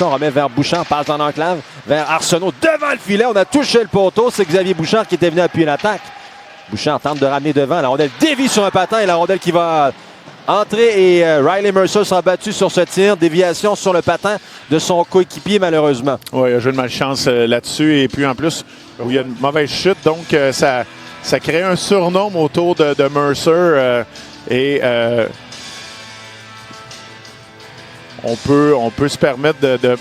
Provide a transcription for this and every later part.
On remet vers Bouchard, passe dans l'enclave, vers Arsenault, devant le filet. On a touché le poteau. C'est Xavier Bouchard qui était venu appuyer l'attaque. Bouchard tente de ramener devant. La rondelle dévie sur un patin et la rondelle qui va entrer. Et Riley Mercer sera battu sur ce tir. Déviation sur le patin de son coéquipier, malheureusement. Oui, il a joué de malchance là-dessus. Et puis en plus, il y a une mauvaise chute. Donc ça crée un surnom autour de Mercer. On peut se permettre de...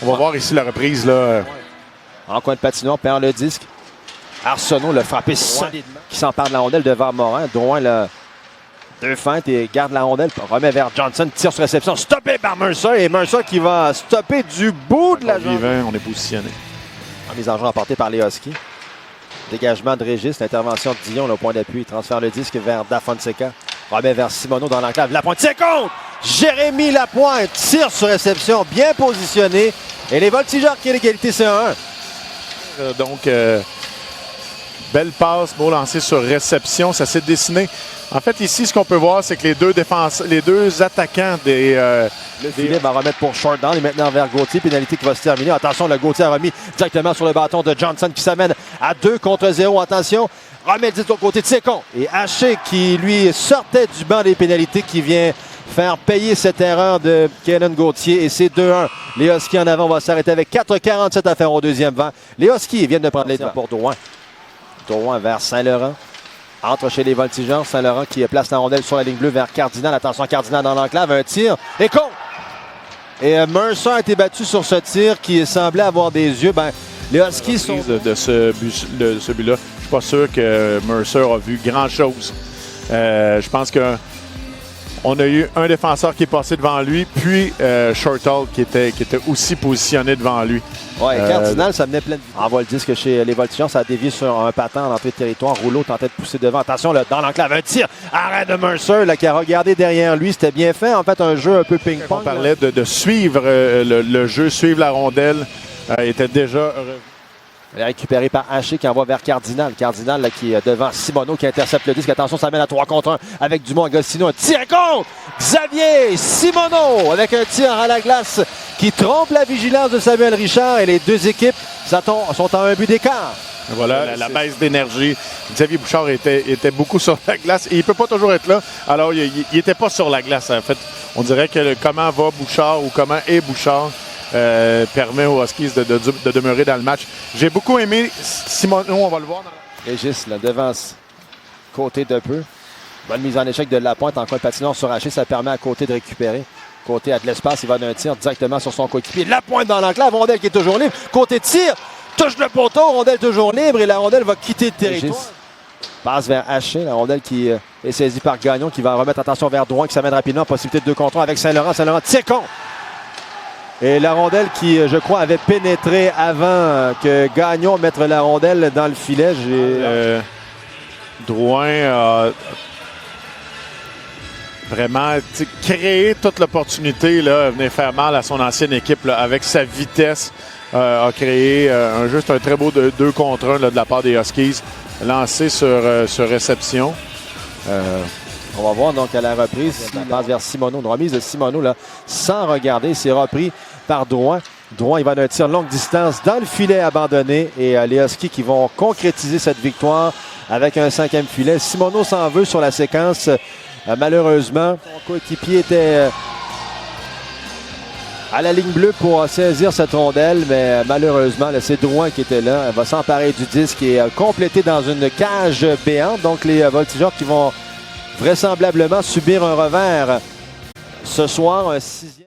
On va voir ici la reprise. Là. En coin de patinoire, perd le disque. Arsenault l'a frappé solidement. Qui s'empare de la rondelle devant Morin. Drouin, là, deux feintes et garde la rondelle. Remet vers Johnson. Tire sur réception. Stoppé par Mercer. Et Mercer qui va stopper du bout de la jambe. On est positionné. En mise en jeu emportée par les Huskies. Dégagement de Régis. L'intervention de Dion, le point d'appui. Il transfère le disque vers Da Fonseca. Remet vers Simoneau dans l'enclave. Lapointe, c'est contre! Jérémy Lapointe tire sur réception, bien positionné. Et les Voltigeurs qui ont l'égalité, c'est 1-1. Donc, belle passe, beau lancé sur réception. Ça s'est dessiné. En fait, ici, ce qu'on peut voir, c'est que les deux attaquants le filet va remettre pour short down et maintenant vers Gauthier. Pénalité qui va se terminer. Attention, le Gauthier a remis directement sur le bâton de Johnson qui s'amène à 2 contre 0. Attention, remet le disque au côté de Sécon. Et Haché qui, lui, sortait du banc des pénalités qui vient faire payer cette erreur de Kenan Gauthier. Et c'est 2-1. Les Huskies en avant, on va s'arrêter avec 4,47 à faire au deuxième vent. Les Huskies viennent de prendre les devants pour Drouin. Drouin vers Saint-Laurent. Entre chez les Voltigeurs. Saint-Laurent qui place la rondelle sur la ligne bleue vers Cardinal. Attention, Cardinal dans l'enclave. Un tir. Et contre! Et Mercer a été battu sur ce tir qui semblait avoir des yeux. Les Huskies sont... De ce but-là, je ne suis pas sûr que Mercer a vu grand-chose. Je pense qu'on a eu un défenseur qui est passé devant lui, puis Shortall qui était aussi positionné devant lui. Oui, Cardinal, ça menait plein de... Envoie le disque chez les Voltigeurs, ça a dévié sur un patin en entrée de territoire. Rouleau tentait de pousser devant. Attention, là, dans l'enclave, un tir. Arrêt de Mercer là, qui a regardé derrière lui. C'était bien fait. En fait, un jeu un peu ping-pong. On parlait de suivre le jeu, suivre la rondelle. Était déjà... Récupéré par Haché qui envoie vers Cardinal. Cardinal là, qui est devant Simoneau qui intercepte le disque. Attention, ça mène à 3 contre 1 avec Dumont Agostino. Un tir contre Xavier Simoneau avec un tir à la glace qui trompe la vigilance de Samuel Richard. Et les deux équipes sont à un but d'écart. Voilà la baisse d'énergie. Xavier Bouchard était beaucoup sur la glace et il ne peut pas toujours être là. Alors, il n'était pas sur la glace. En fait, on dirait que comment va Bouchard ou comment est Bouchard permet aux Huskies de demeurer dans le match. J'ai beaucoup aimé Simoneau, on va le voir. Régis, là, devance côté de peu. Bonne mise en échec de Lapointe en coin de patinoire sur Haché. Ça permet à côté de récupérer. Côté a de l'espace, il va d'un tir directement sur son coéquipier. Lapointe dans l'enclave, rondelle qui est toujours libre. Côté tir, touche le poteau, rondelle toujours libre et la rondelle va quitter le territoire. Passe vers Haché, la rondelle qui est saisie par Gagnon qui va remettre attention vers Drouin qui s'amène rapidement. Possibilité de 2 contre 1 avec Saint-Laurent. Saint-Laurent, c'est con! Et la rondelle qui, je crois, avait pénétré avant que Gagnon mette la rondelle dans le filet. Drouin a vraiment créé toute l'opportunité, venir faire mal à son ancienne équipe là, avec sa vitesse. A créé juste un très beau 2 contre 1 là, de la part des Huskies, lancé sur réception. On va voir donc à la reprise, la passe vers Simoneau, une remise de Simoneau là, sans regarder, c'est repris par Drouin. Drouin, il va d'un tir longue distance dans le filet abandonné et les Huskies qui vont concrétiser cette victoire avec un 5e filet. Simoneau s'en veut sur la séquence, malheureusement. Son coéquipier était à la ligne bleue pour saisir cette rondelle, mais malheureusement, c'est Drouin qui était là. Elle va s'emparer du disque et compléter dans une cage béante. Donc les Voltigeurs qui vont vraisemblablement subir un revers ce soir, un 6e.